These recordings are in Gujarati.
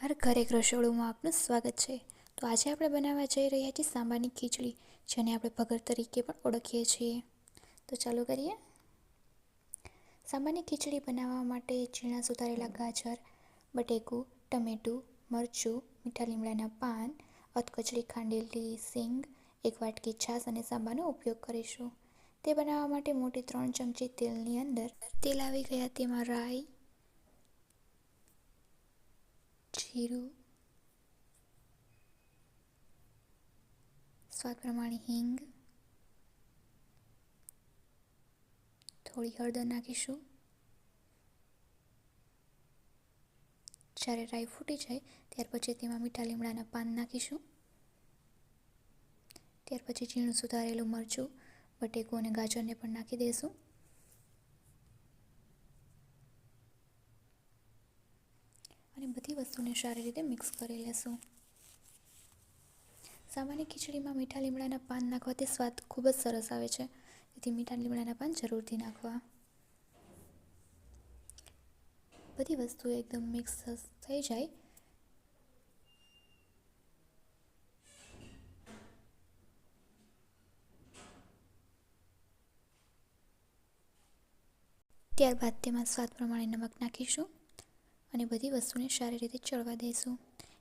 હર ઘરે રસોડુંમાં આપનું સ્વાગત છે. તો આજે આપણે બનાવવા જઈ રહ્યા છીએ સાંભારની ખીચડી, જેને આપણે ભગર તરીકે પણ ઓળખીએ છીએ. તો ચાલુ કરીએ. સાંભારની ખીચડી બનાવવા માટે ઝીણા સુધારેલા ગાજર, બટેકું, ટમેટું, મરચું, મીઠા લીમડાના પાન, અધકચરી ખાંડેલી સીંગ, 1 વાટકી છાશ અને સાંભારનો ઉપયોગ કરીશું. તે બનાવવા માટે મોટી 3 ચમચી તેલની અંદર તેલ આવી ગયા, તેમાં રાઈ, જીરું, સ્વાદ પ્રમાણે હિંગ, થોડી હળદર નાખીશું. જ્યારે રાઈ ફૂટી જાય ત્યાર પછી તેમાં મીઠા લીમડાના પાન નાખીશું. ત્યાર પછી ઝીણું સુધારેલું મરચું, બટેકું અને ગાજરને પણ નાખી દઈશું. અને બધી વસ્તુને સારી રીતે મિક્સ કરી લેશું. સાંભારની ખીચડીમાં મીઠા લીમડાના પાન નાખવાથી સ્વાદ ખૂબ જ સરસ આવે છે, તેથી મીઠા લીમડાના પાન જરૂરથી નાખવા. બધી વસ્તુ એકદમ મિક્સ થઈ જાય ત્યારબાદ તેમાં સ્વાદ પ્રમાણે નમક નાખીશું અને બધી વસ્તુને સારી રીતે ચડવા દઈશું.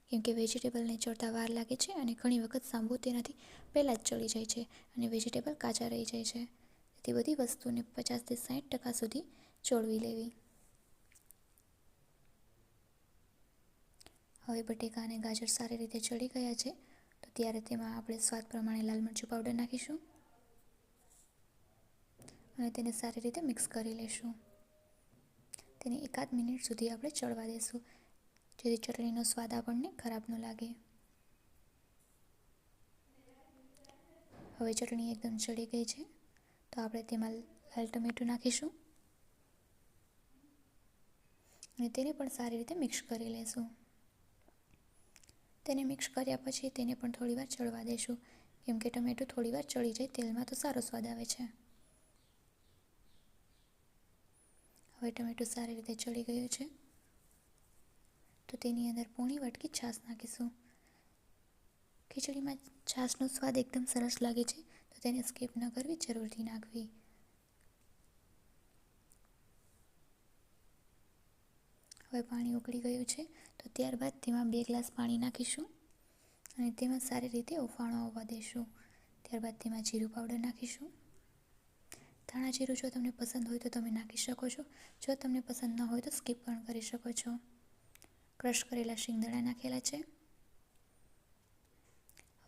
કેમ કે વેજીટેબલને ચડતા વાર લાગે છે અને ઘણી વખત સાંભો તેનાથી પહેલાં જ ચડી જાય છે અને વેજીટેબલ કાચા રહી જાય છે. તેથી બધી વસ્તુને 50થી 60% સુધી ચોળવી લેવી. હવે બટેકા અને ગાજર સારી રીતે ચડી ગયા છે, તો ત્યારે તેમાં આપણે સ્વાદ પ્રમાણે લાલ મરચું પાવડર નાખીશું અને તેને સારી રીતે મિક્સ કરી લઈશું. તેને 1-8 મિનિટ સુધી આપણે ચડવા દઈશું, જેથી ચટણીનો સ્વાદ આપણને ખરાબ ન લાગે. હવે ચટણી એકદમ ચડી ગઈ છે, તો આપણે તેમાં લાલ ટમેટું નાખીશું અને તેને પણ સારી રીતે મિક્સ કરી લઈશું. તેને મિક્સ કર્યા પછી તેને પણ થોડીવાર ચડવા દઈશું, કેમ કે ટમેટું થોડીવાર ચડી જાય તેલમાં તો સારો સ્વાદ આવે છે. હવે ટમેટું સારી રીતે ચડી ગયું છે, તો તેની અંદર પોણી વાટકી છાશ નાખીશું. ખીચડીમાં છાશનો સ્વાદ એકદમ સરસ લાગે છે, તો તેને સ્કીપ ન કરવી, જરૂરથી નાખવી. હવે પાણી ઉકળી ગયું છે, તો ત્યારબાદ તેમાં 2 ગ્લાસ પાણી નાખીશું અને તેમાં સારી રીતે ઉફાણો આવવા દઈશું. ત્યારબાદ તેમાં જીરું પાવડર નાખીશું. ધાણા જીરું જો તમને પસંદ હોય તો તમે નાખી શકો છો. જો તમને પસંદ ન હોય તો સ્કીપ પણ કરી શકો છો. ક્રશ કરેલા શિંગદાણા નાખેલા છે.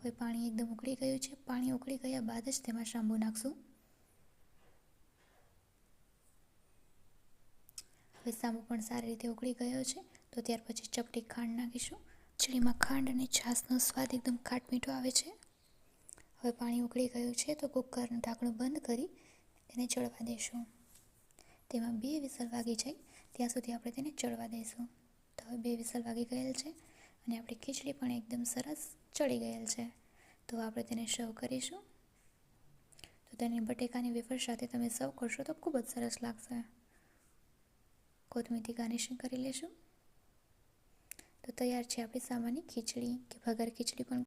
હવે પાણી એકદમ ઉકળી ગયું છે. પાણી ઉકળી ગયા બાદ જ તેમાં સાંભો નાખશું. હવે સાંભો પણ સારી રીતે ઉકળી ગયો છે, તો ત્યાર પછી ચપટી ખાંડ નાખીશું. ખીચડીમાં ખાંડ અને છાશનો સ્વાદ એકદમ ખાટ મીઠો આવે છે. હવે પાણી ઉકળી ગયું છે, તો કુકરનું ઢાંકણું બંધ કરી તેને ચડવા દઈશું. તેમાં 2 વિસલ વાગી જાય ત્યાં સુધી આપણે તેને ચડવા દઈશું. તો હવે 2 વિસલ વાગી ગયેલ છે અને આપણી ખીચડી પણ એકદમ સરસ ચડી ગયેલ છે. તો આપણે તેને સર્વ કરીશું. તો તેને બટેકાની વેફર સાથે તમે સર્વ કરશો તો ખૂબ જ સરસ લાગશે. કોથમીરથી ગાર્નિશિંગ કરી લેશું. તો તૈયાર છે આપણી સાંભારની ખીચડી કે ભગર ખીચડી પણ